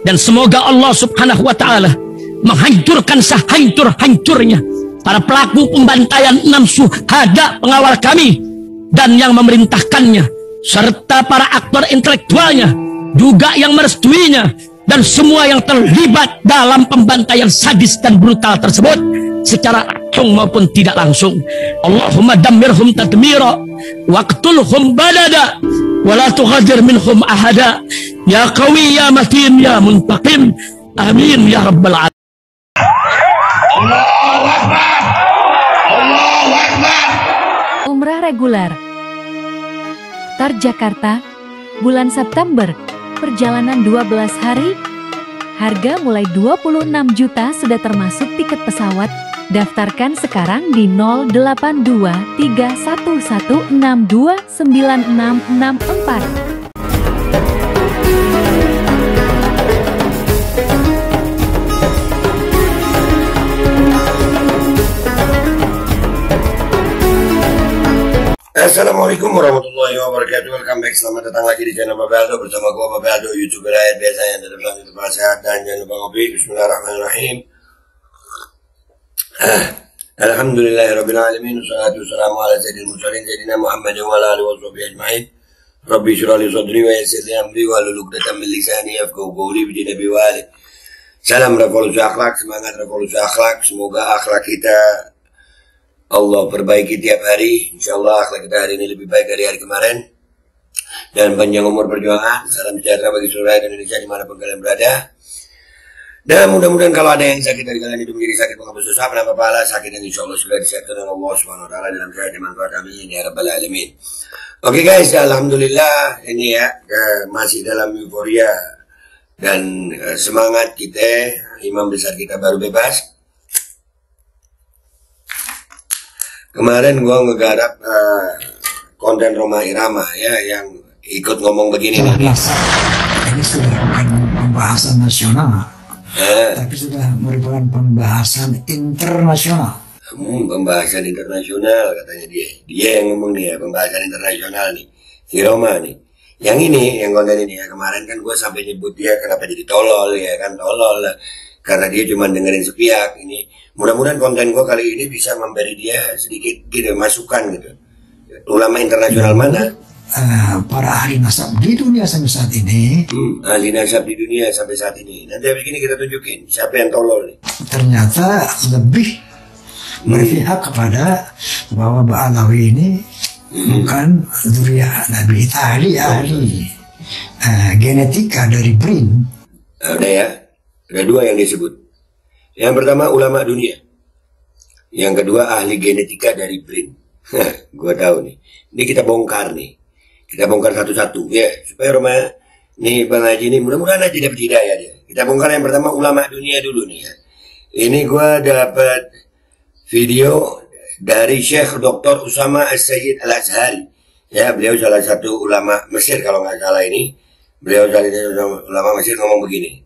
Dan semoga Allah subhanahu wa ta'ala menghancurkan sehancur-hancurnya para pelaku pembantaian 6 syuhada pengawal kami dan yang memerintahkannya, serta para aktor intelektualnya juga yang merestuinya, dan semua yang terlibat dalam pembantaian sadis dan brutal tersebut secara langsung maupun tidak langsung. Allahumma dammirhum tadmira waqtulhum badada wala tughadir minhum ahada ya qawi ya matin ya muntaqim amin ya rabbal alamin. Allahu Akbar, Allahu Akbar. Umrah reguler Tar Jakarta bulan September, perjalanan 12 hari, harga mulai 26 juta sudah termasuk tiket pesawat. Daftarkan sekarang di 082311629664. Assalamualaikum warahmatullahi wabarakatuh. Welcome back, selamat datang lagi di channel Bapak Aldo bersama gua Bapak Aldo, YouTuber rakyat biasa yang tetap lanjut sehat dan jangan lupa ngopi. Bismillahirrahmanirrahim. Alhamdulillahirabbil alamin, wassalatu wassalamu ala sayyidil mursalin sayyidina Muhammad wa ala alihi washabihi ajmain. Rabbi shrah li sadri wa yassir li amri wahlul 'uqdatam min lisani yafqahu qawli bi nabi wa ali. Salam revolusi akhlak, semangat revolusi akhlak. Semoga akhlak kita Allah perbaiki tiap hari. InsyaAllah akhlak kita hari ini lebih baik dari hari kemarin. Dan panjang umur perjuangan. Salam sejahtera bagi seluruh rakyat Indonesia dimanapun kalian berada. Dan mudah-mudahan kalau ada yang sakit dari kalian itu menjadi sakit menghapus dosa, penambah pahala, sakit yang insyaAllah sudah disehatkan oleh Allah SWT dalam sehat dan manfaat. Amin ya rabbal alamin. Oke guys, alhamdulillah ini ya masih dalam euforia dan semangat kita. Imam besar kita baru bebas. Kemarin gua ngegarap konten Roma Irama ya yang ikut ngomong begini nih. Ini sudah bukan pembahasan nasional, tapi sudah merupakan pembahasan internasional. Pembahasan internasional katanya dia. Dia yang ngomong nih ya, pembahasan internasional nih. Si Roma nih. Yang ini, yang konten ini ya, kemarin kan gua sampai nyebut dia kenapa jadi tolol ya kan, tolol lah. Karena dia cuma dengerin sepihak ini. Mudah-mudahan konten gue kali ini bisa memberi dia sedikit gitu masukan gitu. Ulama internasional mana? Para ahli nasab di dunia sampai saat ini. Ahli nasab di dunia sampai saat ini. Nanti habis ini kita tunjukin siapa yang tolol nih. Ternyata lebih berpihak kepada bahwa Ba'alawi ini bukan zuriat Nabi, ahli genetika dari BRIN. Udah ya. Ada dua yang disebut. Yang pertama ulama dunia. Yang kedua ahli genetika dari BRIN. Gua tahu nih. Ini kita bongkar nih. Kita bongkar satu-satu ya. Supaya Roma nih Bang Haji ini mudah-mudahan aja dapat hidayah dia. Kita bongkar yang pertama ulama dunia dulu nih ya. Ini gua dapat video dari Syekh Dr. Usama As-Sayyid Al-Azhari. Ya, beliau salah satu ulama Mesir kalau nggak salah ini. Beliau salah satu ulama Mesir ngomong begini.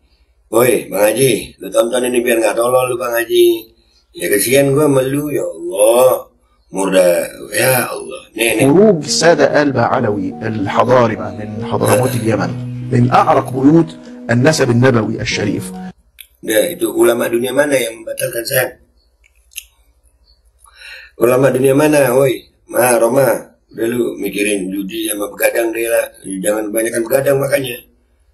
Woi Bang Haji, lu tonton ini biar nggak tolol lu Bang Haji. Ya kesian gua melu ya Allah. Murda ya Allah. خروج السادة آل بعلوي الحضارمة من حضرموت اليمن من أعرق بيوت النسب النبوي الشريف. Nah, itu ulama dunia mana yang membatalkan saya? Ulama dunia mana, woi? Roma, udah lu mikirin judi sama begadang deh lah. Jangan banyakkan begadang makanya.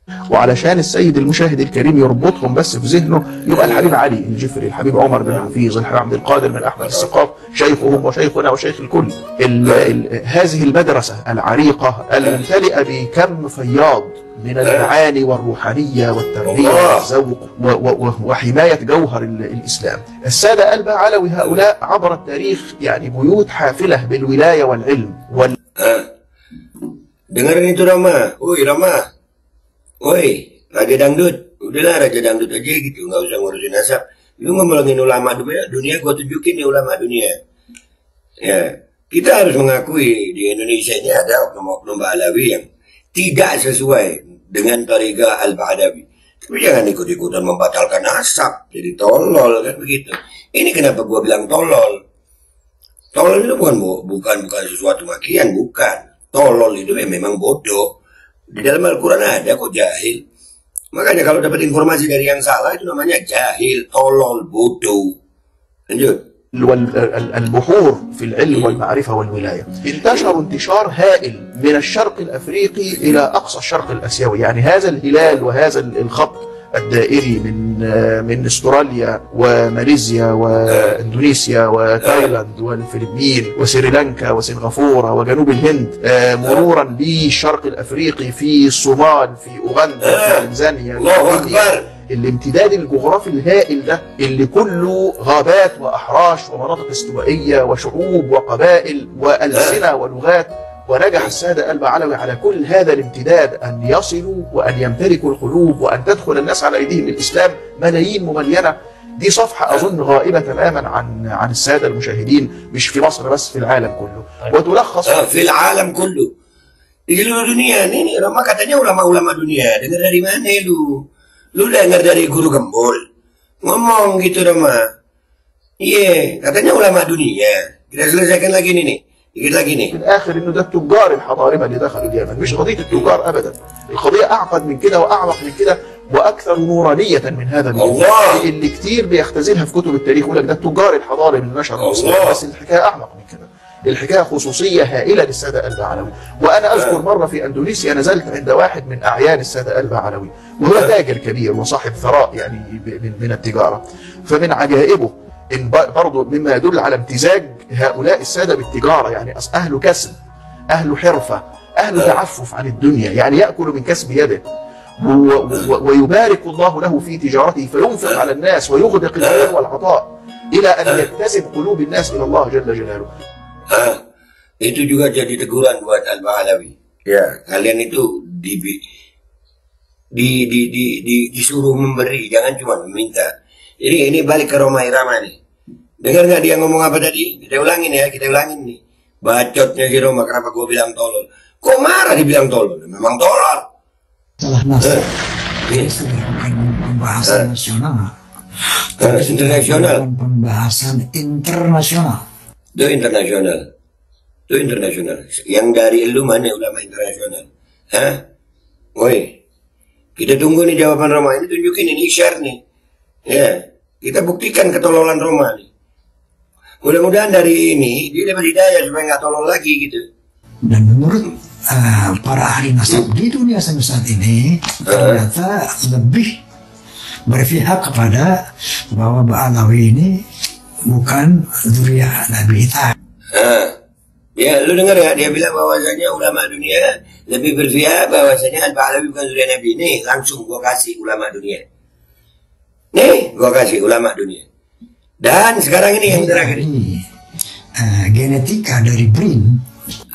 وعلشان السيد المشاهد الكريم يربطهم بس في ذهنه يبقى الحبيب علي الجفري، الحبيب عمر بن حفيظ، الحبيب عبد القادر بن احمد السقاف، شيخهم وشيخنا وشيخ الكل. هذه المدرسه العريقه الممتلئه بكم فياض من المعاني والروحانيه والتربيه والذوق وحمايه جوهر الاسلام. الساده آل بعلوي هؤلاء عبر التاريخ يعني بيوت حافله بالولايه والعلم dengerin itu Rama, woi Rama. Woi, Raja Dangdut, udahlah Raja Dangdut aja gitu, nggak usah ngurusin nasab. Lu ngomongin ulama dunia, gue tunjukin nih ulama dunia. Ya, kita harus mengakui di Indonesia ini ada oknum-oknum Ba'alawi yang tidak sesuai dengan Thariqah Al-Ba'alawi. Tapi jangan ikut-ikutan membatalkan nasab, jadi tolol kan begitu. Ini kenapa gue bilang tolol? Tolol itu bukan sesuatu makian, bukan. Tolol itu memang bodoh. Di dalam Al-Quran ada kok jahil. Makanya kalau dapat informasi dari yang salah itu namanya jahil, tolol, bodoh. Lanjut. والبحور في العلم والمعرفة والولاية انتشروا انتشار هائل من الشرق الأفريقي إلى أقصى الشرق الأسيوي. يعني هذا الهلال وهذا الخط الدائري من استراليا وماليزيا واندونيسيا وتايلاند والفلبين وسريلانكا وسنغافورة وجنوب الهند مرورا بالشرق الافريقي في الصومال في اوغندا في تنزانيا. الله اكبر. الامتداد الجغرافي الهائل ده اللي كله غابات واحراش ومناطق استوائيه وشعوب وقبائل والسنه ولغات، ونجح السادة البعلوي على كل هذا الامتداد أن يصلوا وأن يمتلكوا القلوب وأن تدخل الناس على أيديهم الإسلام ملايين مملينة. دي صفحة أظن غائبة تماما عن السادة المشاهدين، مش في مصر بس، في العالم كله. وتلخص في العالم كله. Di seluruh dunia ini, Roma katanya ulama-ulama dunia. Dengar dari mana lu? Lu dengar dari guru gembul. Ngomong gitu Roma. Iya, katanya ulama dunia. Kita selesaikan lagi nih. في الاخر انه ده التجار الحضارمه اللي دخلوا اليمن، مش قضيه التجار ابدا، القضيه اعقد من كده واعمق من كده واكثر نورانيه من هذا اللي كتير بيختزلها في كتب التاريخ، يقول لك ده التجار الحضاري اللي نشروا الاسلام، بس الحكايه اعمق من كده. الحكايه خصوصيه هائله للساده البعلوي. وانا اذكر مره في اندونيسيا نزلت عند واحد من اعيان الساده البعلوي، وهو تاجر كبير وصاحب ثراء يعني من التجاره. فمن عجائبه إن برضه مما يدل على امتزاج هؤلاء السادة بالتجارة، يعني أهل كسب، أهل حرفة، أهل تعفف عن الدنيا، يعني يأكل من كسب يده ويبارك الله له في تجارته فينفق على الناس ويغدق المال والعطاء إلى أن يجتذب قلوب الناس إلى الله جل جلاله. Itu juga jadi teguran buat Al-Ba'alawi. Ya, kalian itu disuruh memberi, jangan cuma meminta. Jadi ini balik ke Roma Irama nih. Dengar nggak dia ngomong apa tadi? Kita ulangin nih. Bacotnya si Roma, kenapa gue bilang tolol? Kok marah dibilang tolol? Memang tolol. Salah nasib. Itu bukan pembahasan nasional. Internasional. Pembahasan internasional. Itu internasional. Yang dari lu mana ulama internasional? Hah? Woi, kita tunggu nih jawaban Roma ini, tunjukin ini, share nih. Ya, kita buktikan ketololan Roma nih. Mudah-mudahan dari ini dia dapat hidayah supaya nggak tolol lagi gitu. Dan menurut para ahli nasab di dunia sampai saat ini ternyata lebih berpihak kepada bahwa Ba'alawi ini bukan zuriyah Nabi Isa. Ya, lu dengar ya, dia bilang bahwasanya ulama dunia lebih berpihak bahwasanya Al-Ba'alawi bukan zuriyah Nabi. Nih, langsung gua kasih ulama dunia. Nih, gua kasih ulama dunia. Dan sekarang ini yang terakhir. Genetika dari BRIN.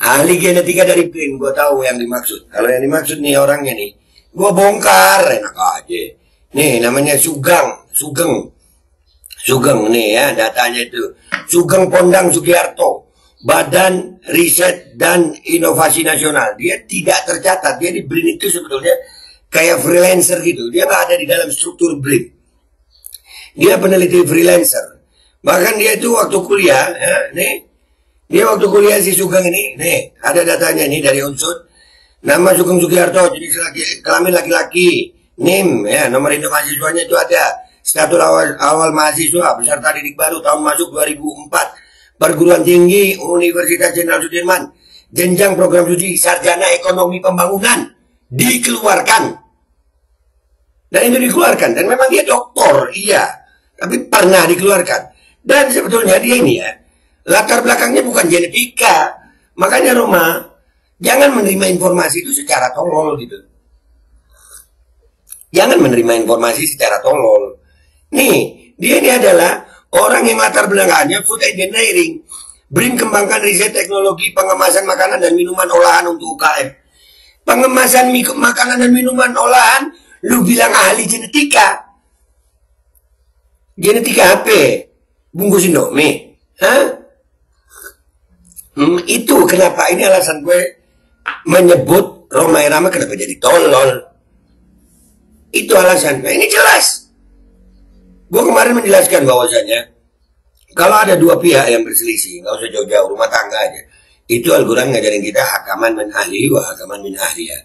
Ahli genetika dari BRIN, gua tahu yang dimaksud. Kalau yang dimaksud nih orangnya nih, gua bongkar, enak aja. Nih, namanya Sugeng nih ya, datanya itu. Sugeng Pondang Sugiarto, Badan Riset dan Inovasi Nasional. Dia tidak tercatat, dia di BRIN itu sebetulnya kayak freelancer gitu. Dia nggak ada di dalam struktur BRIN. Dia peneliti freelancer. Bahkan dia itu waktu kuliah, ya, nih, dia waktu kuliah si Sugeng ini, nih, ada datanya nih dari Unsur. Nama Sugeng Sugiarto, jadi kelamin laki-laki, NIM, ya, nomor induk mahasiswanya itu ada. Status awal mahasiswa, peserta didik baru, tahun masuk 2004. Perguruan tinggi Universitas Jenderal Sudirman. Jenjang program studi sarjana ekonomi pembangunan. Dikeluarkan. Dan itu dikeluarkan. Dan memang dia doktor, iya. Tapi pernah dikeluarkan. Dan sebetulnya dia ini ya, latar belakangnya bukan genetika. Makanya Roma, jangan menerima informasi itu secara tolol gitu. Jangan menerima informasi secara tolol. Nih, dia ini adalah orang yang latar belakangnya food engineering. BRIN kembangkan riset teknologi pengemasan makanan dan minuman olahan untuk UKM. Pengemasan makanan dan minuman olahan, lu bilang ahli genetika. Genetika HP, bungkus Indomie, itu kenapa, ini alasan gue menyebut Roma Irama kenapa jadi tolol. Itu alasan. Nah, ini jelas. Gue kemarin menjelaskan bahwasanya kalau ada dua pihak yang berselisih, nggak usah jauh-jauh, rumah tangga aja. Itu Al-Quran ngajarin kita hakaman min ahli wa hakaman min ahliya.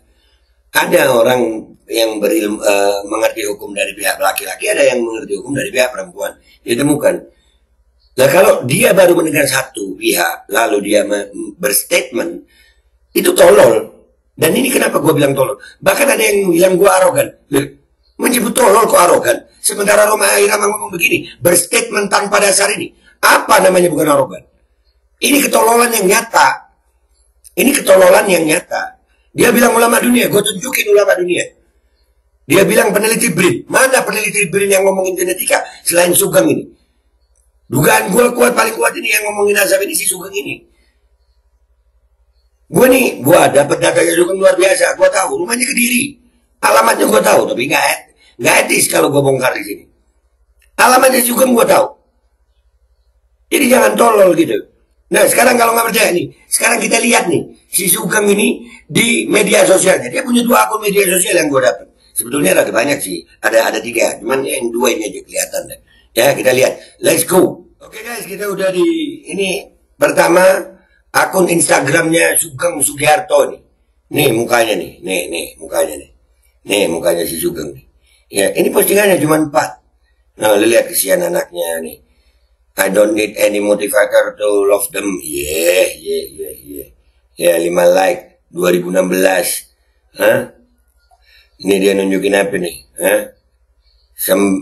Ada orang yang berilmu, mengerti hukum dari pihak laki-laki, ada yang mengerti hukum dari pihak perempuan. Ditemukan. Nah kalau dia baru mendengar satu pihak, lalu dia berstatement, itu tolol. Dan ini kenapa gue bilang tolol. Bahkan ada yang bilang gue arogan. Menyebut tolol kok arogan. Sementara Roma Irama ngomong begini, berstatement tanpa dasar ini. Apa namanya bukan arogan? Ini ketololan yang nyata. Ini ketololan yang nyata. Dia bilang ulama dunia, gue tunjukin ulama dunia. Dia bilang peneliti BRIN. Mana peneliti BRIN yang ngomongin genetika selain Sugeng ini? Dugaan gue paling kuat ini yang ngomongin azab ini si Sugeng ini. Gue dapat datanya Sugeng luar biasa. Gue tahu rumahnya Kediri. Alamatnya gue tahu, tapi nggak etis kalau gue bongkar di sini. Alamatnya Sugeng gue tahu. Jadi jangan tolol gitu. Nah sekarang kalau nggak percaya nih, sekarang kita lihat nih, si Sugeng ini di media sosialnya, dia punya 2 akun media sosial yang gue dapat. Sebetulnya ada banyak sih, ada 3, cuman yang 2 ini aja kelihatan deh. Ya kita lihat, let's go. Oke guys, kita udah di ini pertama akun Instagramnya Sugeng Sugiharto nih. Nih mukanya nih, nih mukanya nih, nih mukanya si Sugeng nih. Ya ini postingannya cuma 4. Nah lihat kesian anaknya nih. I don't need any motivator to love them. Yeah. Ya 5 like 2016. Hah? Ini dia nunjukin apa nih? Hah?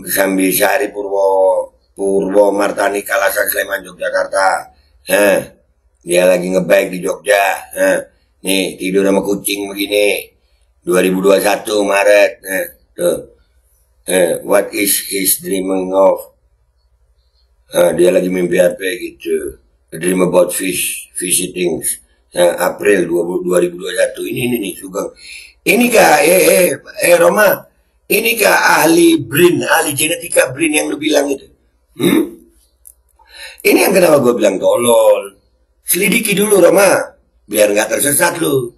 Sambisari Purwo Martani Kalasan Sleman Yogyakarta. Hah? Dia lagi nge-bike di Jogja. Hah? Nih tidur sama kucing begini. 2021 Maret. Tuh. What is his dreaming of? Dia lagi mimpi apa gitu. A dream about visiting. April 2021. Ini nih Sugeng. Ini kah Roma? Ini kah ahli BRIN, ahli genetika BRIN yang lu bilang itu? Ini yang kenapa gue bilang tolol. Selidiki dulu Roma, biar nggak tersesat lu.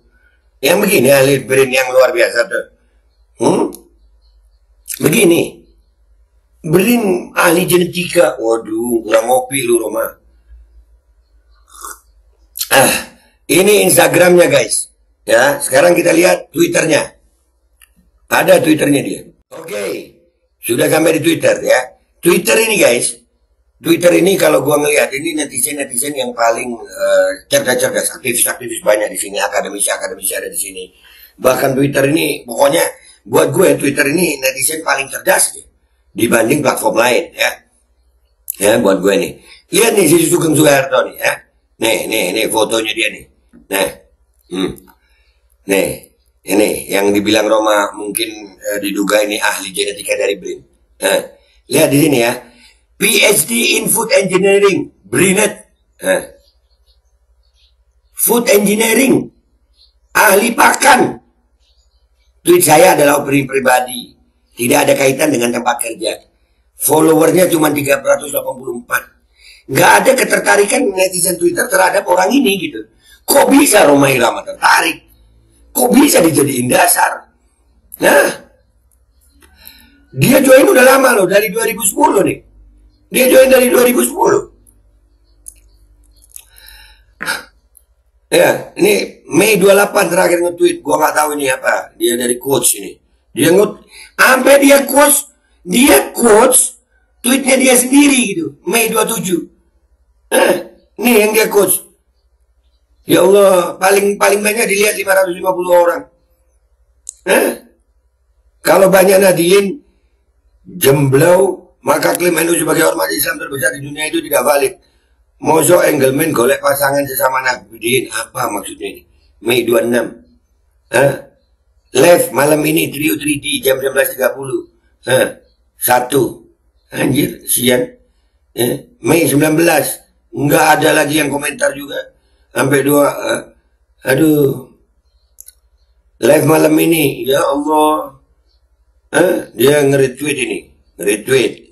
Yang begini ahli BRIN yang luar biasa tuh. Begini. BRIN ahli genetika. Waduh, kurang ngopi lu Roma. Ini Instagramnya guys. Ya, sekarang kita lihat Twitternya. Ada Twitternya dia. Oke, sudah sampai di Twitter ya. Twitter ini guys. Twitter ini kalau gua ngelihat ini netizen yang paling cerdas-cerdas, aktivis banyak di sini, akademisi ada di sini. Bahkan Twitter ini pokoknya buat gue Twitter ini netizen paling cerdas ya, dibanding platform lain ya. Ya buat gue nih. Lihat nih si Sugeng Sugiharto nih ya. Nih fotonya dia nih. Nah. Nih, ini yang dibilang Roma mungkin diduga ini ahli genetika dari BRIN. Nah, lihat di sini ya. PhD in Food Engineering, BRINET. Food Engineering, ahli pakan. Tweet saya adalah opini pribadi, tidak ada kaitan dengan tempat kerja. Followernya cuma 384. Nggak ada ketertarikan netizen Twitter terhadap orang ini gitu. Kok bisa Roma Irama tertarik? Kok bisa dijadiin dasar? Nah, dia join udah lama loh, dari 2010 nih. Dia join dari 2010. Ya, ini Mei 28 terakhir nge-tweet. Gua nggak tahu ini apa. Dia dari quotes ini. Sampai dia quotes tweetnya dia sendiri gitu. Mei 27. Nih yang dia quotes. Ya Allah, paling banyak dilihat 550 orang. Kalau banyak nadiin jemblau, maka klaim NU sebagai ormas Islam terbesar di dunia itu tidak valid. Mosok Engelman golek pasangan sesama nabiin, apa maksudnya ini? Mei 26. Live malam ini trio 3D jam 19.30. 1. Anjir, sian. Mei 19. Enggak ada lagi yang komentar juga. Sampai 2. Aduh. Live malam ini, ya Allah. Dia nge-retweet ini. Nge-retweet.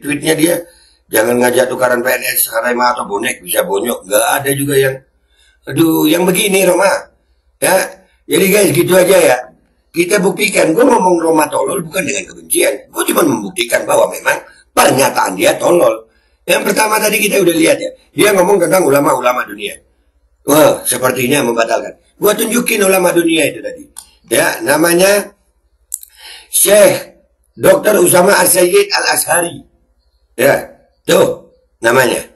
Tweetnya dia, jangan ngajak tukaran PNS, Arema atau bonek, bisa bonyok. Nggak ada juga yang, aduh, yang begini Roma. Ya, jadi guys gitu aja ya. Kita buktikan, gue ngomong Roma tolol bukan dengan kebencian. Gue cuma membuktikan bahwa memang pernyataan dia tolol. Yang pertama tadi kita udah lihat ya. Dia ngomong tentang ulama-ulama dunia. Wah, sepertinya membatalkan. Gue tunjukin ulama dunia itu tadi. Ya, namanya Syekh Dr. Usama As-Sayyid Al-Azhari. Ya, tuh namanya.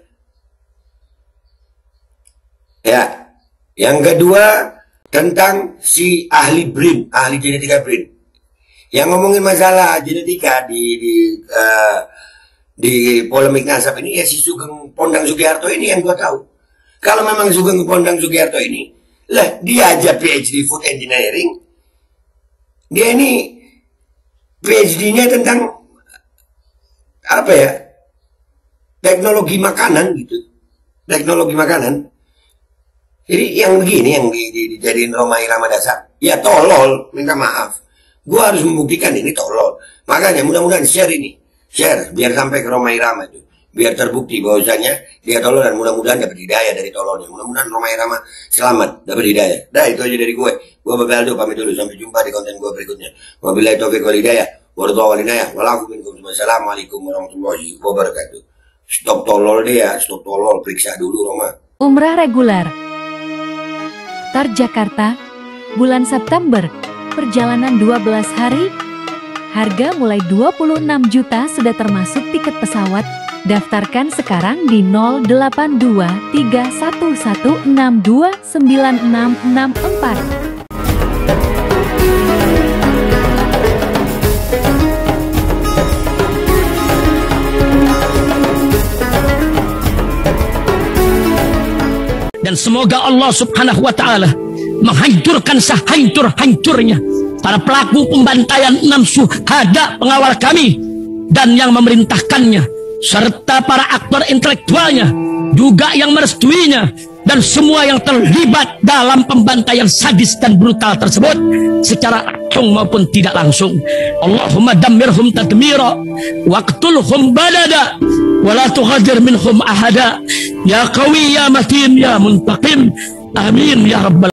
Ya, yang kedua tentang si ahli BRIN, ahli genetika BRIN, yang ngomongin masalah genetika di polemik nasab ini ya si Sugeng Pondang Sugiharto ini yang gua tahu. Kalau memang Sugeng Pondang Sugiharto ini, lah dia aja PhD Food Engineering, dia ini PhD-nya tentang apa ya? Teknologi makanan gitu, teknologi makanan. Jadi yang begini yang dijadiin Rhoma Irama dasar, ya tolol, minta maaf. Gua harus membuktikan ini tolol. Makanya mudah-mudahan share ini, share biar sampai ke Rhoma Irama itu, biar terbukti bahwasanya dia tolol dan mudah-mudahan dapat hidayah dari tololnya. Mudah-mudahan Rhoma Irama selamat dapat hidayah. Dah itu aja dari gue. Gue Bapak Aldo pamit dulu, sampai jumpa di konten gue berikutnya. Wabillahi taufiq wal hidayah. Wassalamualaikum warahmatullahi wabarakatuh. Stop tolol deh ya, stop tolol, periksa dulu Roma. Umrah reguler Tar Jakarta, bulan September, perjalanan 12 hari, harga mulai 26 juta sudah termasuk tiket pesawat. Daftarkan sekarang di 082311629664. Dan semoga Allah Subhanahu wa Ta'ala menghancurkan sehancur-hancurnya para pelaku pembantaian 6 syuhada pengawal kami dan yang memerintahkannya, serta para aktor intelektualnya juga yang merestuinya, dan semua yang terlibat dalam pembantaian sadis dan brutal tersebut secara langsung maupun tidak langsung. Allahumma dammirhum tadmira waqtulhum balada wala tughadir minhum ahada ya qawi ya matin ya muntaqim. Amin ya rabbal